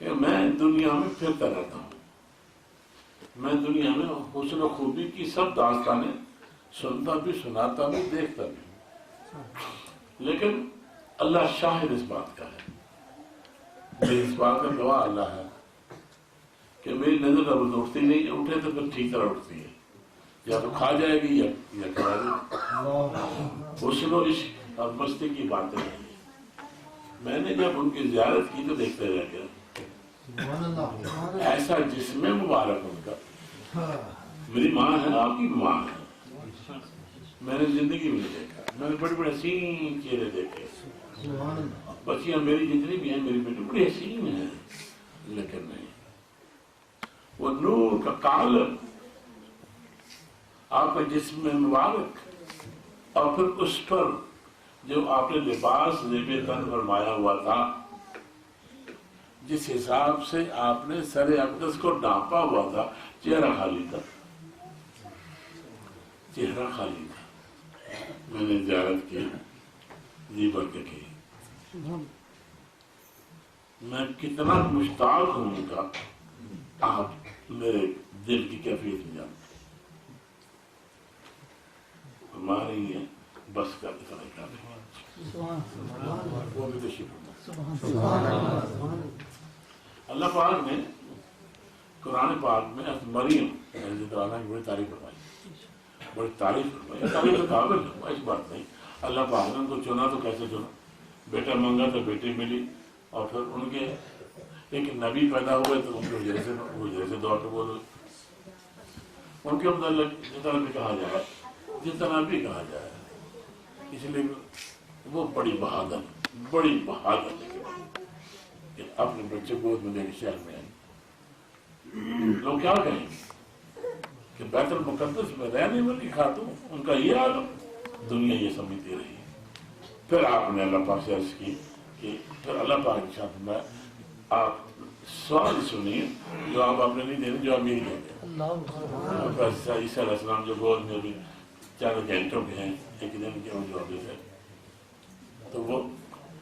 کہ میں دنیا میں پھرتا رہتا ہوں، میں دنیا میں حسن و خوبی کی سب داستانیں سنتا بھی، سناتا بھی، دیکھتا بھی، لیکن اللہ شاہد اس بات کا ہے، میری اس بات کا گواہ اللہ ہے کہ میری نظر اب اٹھتی نہیں، اٹھے تو پھر ٹھیک طرح اٹھتی ہے، یا تو کھا جائے گی یا کھا گی۔ حسن و عشق اور مستی کی باتیں نہیں ہیں۔ میں نے جب ان کی زیارت کی تو دیکھتے رہ گیا، ایسا جسم مبارک ان کا، میری ماں ہے، آپ کی ماں ہے، میں نے زندگی میں نہیں دیکھا، میں نے بڑے بڑے حسین چہرے دیکھے، بچیاں میری جتنی بھی ہیں، میری بیٹی بڑی حسین ہیں، لیکن نہیں، وہ نور کا کالب آپ کا جسم مبارک، اور پھر اس پر جو آپ نے لباس زیب تن فرمایا ہوا تھا، جس حساب سے آپ نے سر اقدس کو ڈھانپا ہوا تھا، چہرہ خالی تھا، چہرہ خالی تھا۔ میں نے زیارت کی، جی بھر کے کی، میں کتنا مشتاق ہوں ان کا، آپ میرے دل کی کیفیت میں جانتے ہماری ہے، بس کا اتنا ہی کافی۔ وہ بھی تشریف اللہ پاک نے قرآن پاک میں مریم کی بڑی تعریف فرمائی، بڑی تعریف فرمائی، تعریف کے قابل ہے، ایسی بات نہیں۔ اللہ پاک نے ان کو چنا تو کیسے چنا، بیٹا مانگا تو بیٹی ملی، اور پھر ان کے ایک نبی پیدا ہوئے تو ان کے وجہ سے دعا قبول ہوئی۔ ان کے متعلق جتنا بھی کہا جائے، جتنا بھی کہا جائے، اس لیے وہ بڑی بہادر کہ اپنے بچے گود میں لے کے شہر میں آئے۔ لوگ کیا کہیں کہ بیت المقدس میں رہنے والی خاتون، ان کا یہ عالم، دنیا یہ سمجھتی رہی۔ پھر آپ نے اللہ پاک سے عرض کی کہ پھر اللہ پاک کے ساتھ میں آپ سوال سنیے جو آپ نے نہیں دینے، جو آپ یہی دیں گے۔ عیسیٰ علیہ السلام جو گود میں بھی 4 گھنٹوں کے ہیں، ایک دن کے جو ابھی ہے، تو وہ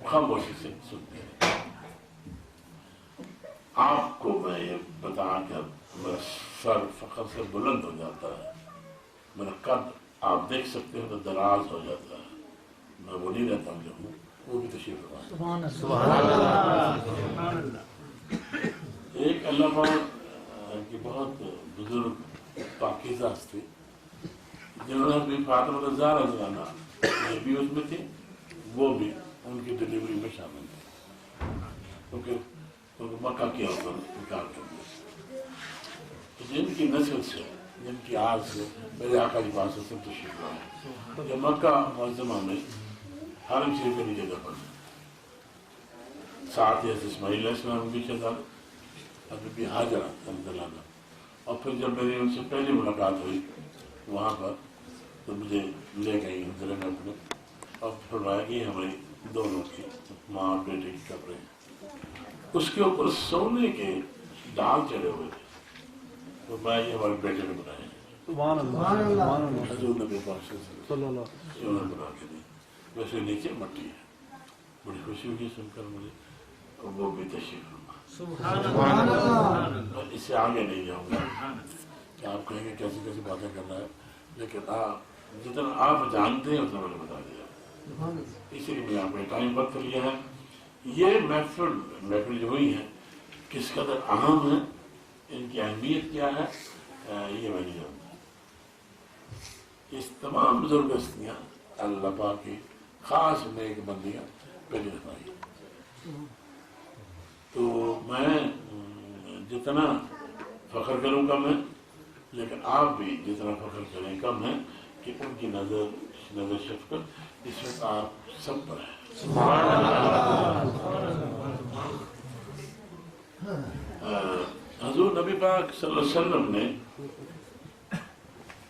خاموشی سے سنتے ہیں۔ آپ کو میں یہ بتا کر میرا سر فخر سے بلند ہو جاتا ہے، میرا قد آپ دیکھ سکتے ہو تو دراز ہو جاتا ہے، میں وہ نہیں رہتا ہوں جو ہوں، وہ بھی تشریف فرمائے۔ ایک اللہ پاک کی بہت بزرگ پاکیزہ ہستی، جنہوں نے بھی فاطمہ الزہرا زنانہ یہ بھی اس میں تھی، وہ بھی ان کی ڈلیوری میں شامل تھے، کیونکہ ان کو مکہ کیا ہوگا انکار کر دیا۔ جن کی نسل سے، جن کی آگ سے میرے آقا کی پاس سے تشریف لائے، یہ مکہ معظمہ میں حرم شریف کے نیچے دفن ہے۔ ساتھ ہی اسماعیل علیہ السلام کی شہزادہ حضرت بی حاجرہ رضی اللہ عنہ، اور پھر جب میری ان سے پہلی ملاقات ہوئی وہاں پر، تو مجھے لے گئی حضرے میں اپنے، اور فرمایا کہ ہماری دونوں کی ماں اور بیٹے کی قبریں ہیں، اس کے اوپر سونے کے ڈال چڑھے ہوئے تھے، فرمایا یہ ہمارے بیٹے نے بنائے ہیں، سبحان اللہ، حضور نبی پاک صلی اللہ علیہ وسلم بنا کے دی، ویسے نیچے مٹی ہے۔ بڑی خوشی ہوئی سن کر مجھے، اور وہ بھی تشریف فرما۔ میں اس سے آگے نہیں جاؤں گا کہ آپ کہیں گے کیسی کیسی باتیں کرنا ہے، لیکن آپ جتنا آپ جانتے ہیں اتنا میں نے بتا دیا، اسی لیے میں آپ نے ٹائم وقت لیا ہے۔ یہ محفل جو ہوئی ہے کس قدر اہم ہے، ان کی اہمیت کیا ہے، یہ میں نہیں جانتا۔ اس تمام بزرگ ہستیاں اللہ پاک کی خاص نیک بندیاں پہلی دفعہ آئی، تو میں جتنا فخر کروں گا میں، لیکن آپ بھی جتنا فخر کریں کم ہے کہ ان کی نظر شفقت اس وقت آپ سب پر ہے۔ حضور نبی پاک صلی اللہ علیہ وسلم نے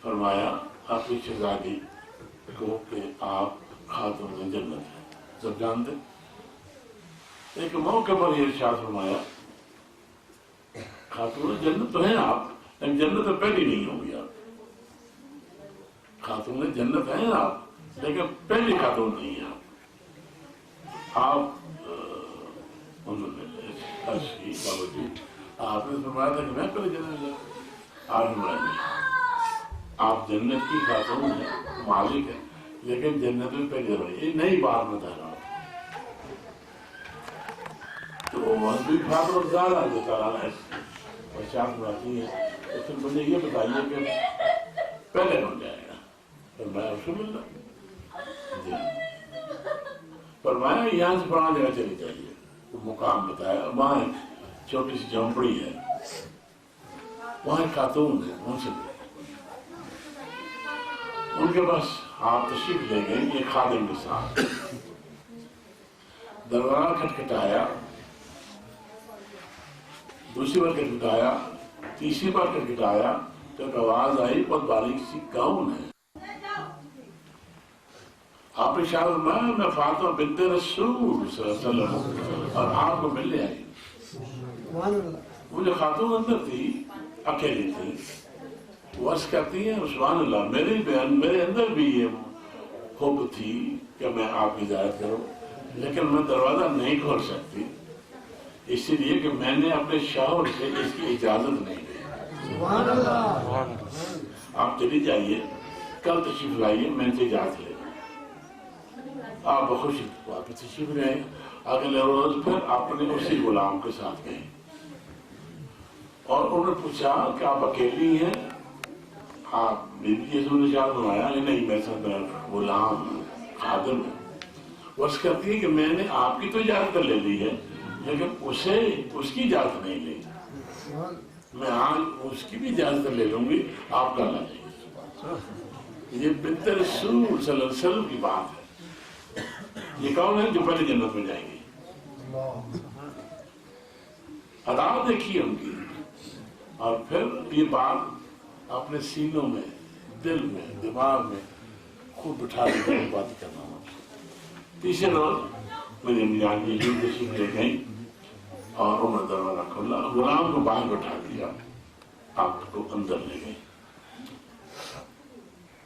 فرمایا آپ کی شہزادی کو کہ آپ خاتون جنت ہیں، سب جانتے۔ ایک موقع پر یہ ارشاد فرمایا خاتون جنت تو ہیں آپ، لیکن جنت میں پہلی نہیں ہوں گی آپ، خاتون جنت ہیں آپ لیکن پہلی خاتون نہیں ہیں آپ عرش کی باوجود آپ نے فرمایا تھا کہ میں پہلے جنت میں آپ نے آپ جنت کی خاتون ہیں، مالک ہے، لیکن جنت میں پہلے جگہ یہ نئی بات بتا رہا ہوں۔ تو حضرت فاطمہ زہرا جو تعالیٰ نے پہچان بناتی ہے، تو پھر مجھے یہ بتائیے کہ پہلے کون جائے گا؟ فرمایا رسول اللہ جی، فرمایا یہاں سے فلاں جگہ چلی جائیے، وہ مقام بتایا، وہاں ایک چھوٹی سی جھونپڑی ہے، وہاں ایک خاتون ہے، ان سے ان کے پاس آپ تشریف لے گئے، یہ خادم کے ساتھ دروازہ کھٹکھٹایا، دوسری بار کھٹکھٹایا، تیسری بار کھٹکھٹایا تو ایک آواز آئی، بہت باریک سی، کون ہے؟ آپ نے شاید میں فاطمہ بنت رسول صلی اللہ علیہ وسلم اور آپ کو ملنے آئی۔ وہ جو خاتون اندر تھی، اکیلی تھی، وہ عرض کرتی ہیں سبحان اللہ، میرے اندر بھی یہ خوب تھی کہ میں آپ کی زیارت کروں، لیکن میں دروازہ نہیں کھول سکتی، اس لیے کہ میں نے اپنے شوہر سے اس کی اجازت نہیں لی۔ سبحان اللہ، آپ چلی جائیے، کل تشریف لائیے، میں سے اجازت لے، آپ بخوشی واپس تشریف لے آئے۔ اگلے روز پھر اپنے اسی غلام کے ساتھ گئے اور انہوں نے پوچھا کہ آپ اکیلی ہیں؟ آپ بی بی یسوع نے شاید بنایا، نہیں میرے ساتھ غلام خادم ہے۔ وہ عرض کرتی ہے کہ میں نے آپ کی تو اجازت لے لی ہے، لیکن اس کی اجازت نہیں لی، میں آج اس کی بھی اجازت لے لوں گی، آپ کل آ جائیے۔ یہ بنت رسول صلی اللہ علیہ وسلم کی بات ہے۔ یہ کون ہے جو پہلے جنت میں جائیں گے؟ عدالت دیکھی ان کی، اور پھر یہ بات اپنے سینوں میں، دل میں، دماغ میں خوب بٹھا کے بات کرنا ہوں۔ تیسرے روز میری امی جان کی تشریف لے گئی اور انہوں نے دروازہ کھولا، غلام کو باہر بٹھا دیا، آپ کو اندر لے گئی۔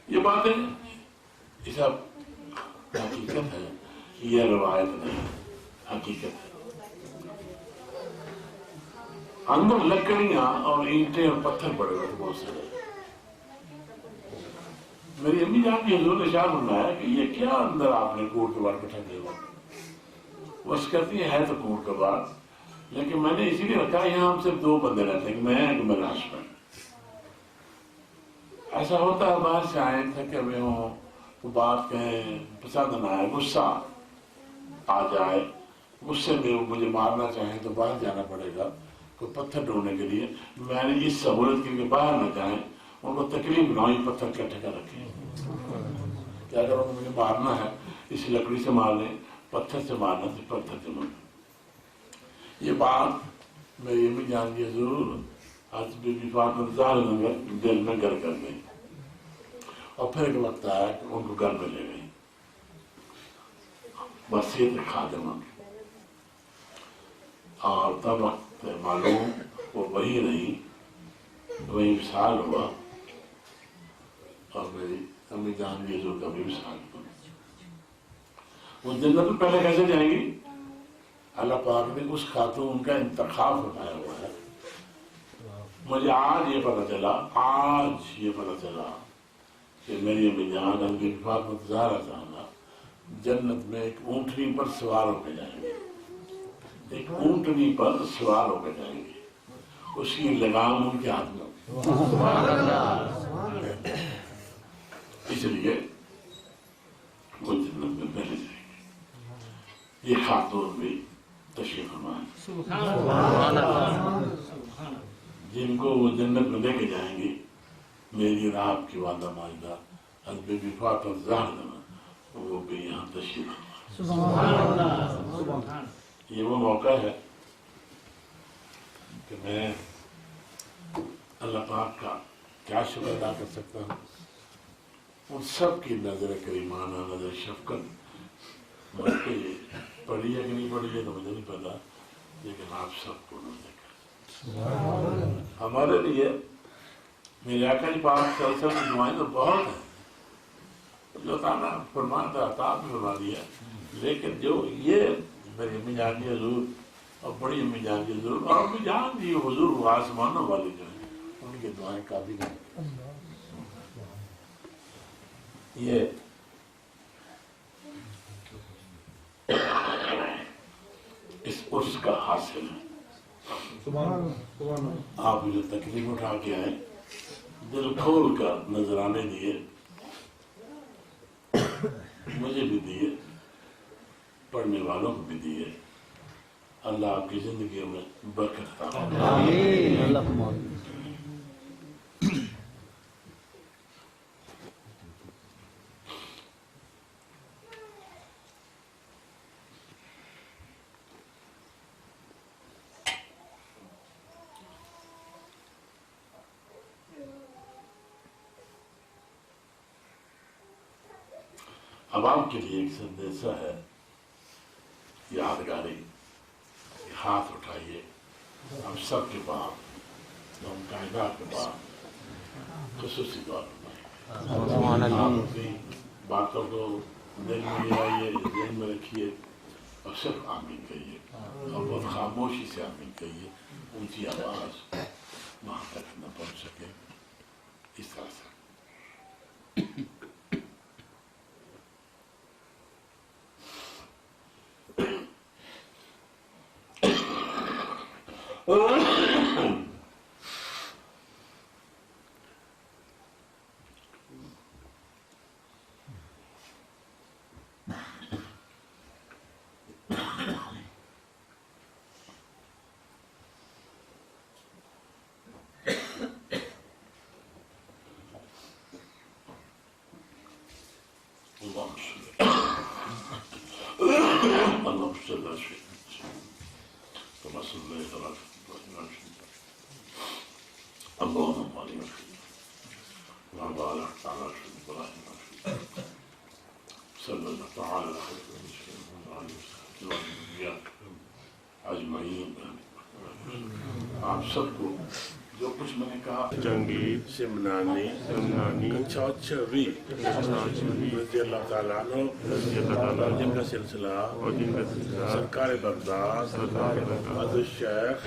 یہ باتیں یہ سب حقیقت ہے، یہ روایت نہیں، حقیقت ہے۔ اندر لکڑیاں اور اینٹیں اور پتھر پڑے ہوئے بہت سارے۔ میری امی جان کی حضور نے شاہ فرمایا کہ یہ کیا اندر آپ نے کوڑ کباڑ بٹھا دیا ہوا؟ وہ کہتی ہے تو کوڑ کباڑ، لیکن میں نے اسی لیے رکھا یہاں ہم صرف دو بندے رہتے ہیں، کہ میں ایک میرا ہسبینڈ۔ ایسا ہوتا ہے باہر سے آئے تھکے ہوئے ہوں، تو بات کہیں پسند نہ آئے، غصہ آ جائے، غصے میں وہ مجھے مارنا چاہیں تو باہر جانا پڑے گا کوئی پتھر ڈھونڈنے کے لیے، میں نے اس سہولت کے لیے باہر نہ جائیں، ان کو تکلیف نہ ہوئی، پتھر اکٹھے کر رکھے کہ اگر انہوں نے مجھے مارنا ہے اس لکڑی سے مارنے، پتھر سے مارنا تو پتھر سے مارنا۔ یہ بات میری امی جان کی حضور حضرت بی بی فاطمہ زہرا نے دل میں گھر کر گئی، اور پھر ایک وقت آیا کہ ان کو گھر میں لے گئی، وصیت خادمہ، اور تب وقت معلوم وہ وہی رہی، وہی وصال ہوا، اور میری امی جان کی حضور کا بھی وصال ہوا۔ وہ جنت میں پہلے کیسے جائیں گی؟ اللہ پاک نے اس خاتون کا انتخاب بنایا ہوا ہے۔ مجھے آج یہ پتا چلا کہ میری امی جان حضرت فاطمہ زہرا جانا جنت میں ایک اونٹنی پر سوار ہو کے جائیں گے، ایک اونٹنی پر سوار ہو کے جائیں گے، اس کی لگام ان کے ہاتھ میں، اس لیے وہ جنت میں پہلے جائیں گے۔ یہ خاتون بھی تشریف فرما جن کو وہ جنت میں لے کے جائیں گے، میری اور آپ کی والدہ ماجدہ حضرت بی بی فاطمہ زہرا، وہ بھی یہاں تشریف فرما۔ یہ وہ موقع ہے کہ میں اللہ پاک کا کیا شکر ادا کر سکتا ہوں، ان سب کی نظر کریمانہ، نظر شفقت مجھ پہ پڑی ہے کہ نہیں پڑی ہے تو مجھے نہیں پتا، لیکن آپ سب کو نظر ہمارے لیے میرے آقا جی پاک صلی اللہ علیہ وسلم کی دعائیں تو بہت ہیں، جو تعالیٰ فرماتا عطا بھی فرما دیا، لیکن جو یہ میری امی جان کی حضور اور بڑی امی جان کی ضرور، اور امی جان بھی حضور آسمانوں والے جو ہیں ان کی دعائیں قابل ہیں. یہ اس عرص کا حاصل ہے. آپ جو تکلیف اٹھا کے آئے، دل کھول کر نذرانے دیے، مجھے بھی دیے، پڑھنے والوں کو بھی دیے. اللہ آپ کی زندگی میں برکت عطا فرمائے. اب آپ کے لیے ایک سندیشہ ہے یادگاری. ہاتھ اٹھائیے ہم سب کے بعد، ہم کائنات کے بعد خصوصی دعا فرمائیں. آپ اپنی باتوں کو دل میں لے آئیے، ذہن میں رکھیے اور صرف آمین کہیے، اور بہت خاموشی سے آمین کہیے. اونچی آواز وہاں تک نہ پہنچ سکے. اس طرح سے اللهم صل على سيدنا كما صليت على إبراهيم اللهم بارك وعلى باركت على سيدنا إبراهيم صلى الله تعالى عليه وسلم اجمعین. آپ سب کو جو کچھ میں نے کہا، جنگی سمنانی کچھاچوی رضی اللہ تعالیٰ عنہ، جن کا سلسلہ سرکار بغداد حضرت شیخ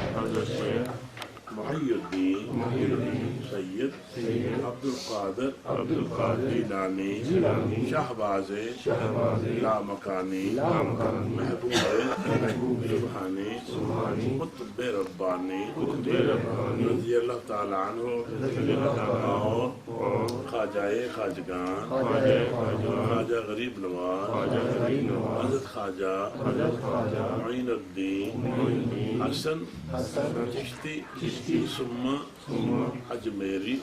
محی الدین سید عبد القادر جیلانی شہباز لامکانی محبوب سبحانی قطب ربانی رضی اللہ تعالیٰ عنہ، اور خواجہ خواجگان خواجہ غریب نواز حضرت خواجہ معین الدین حسن چشتی ثم اجمیری.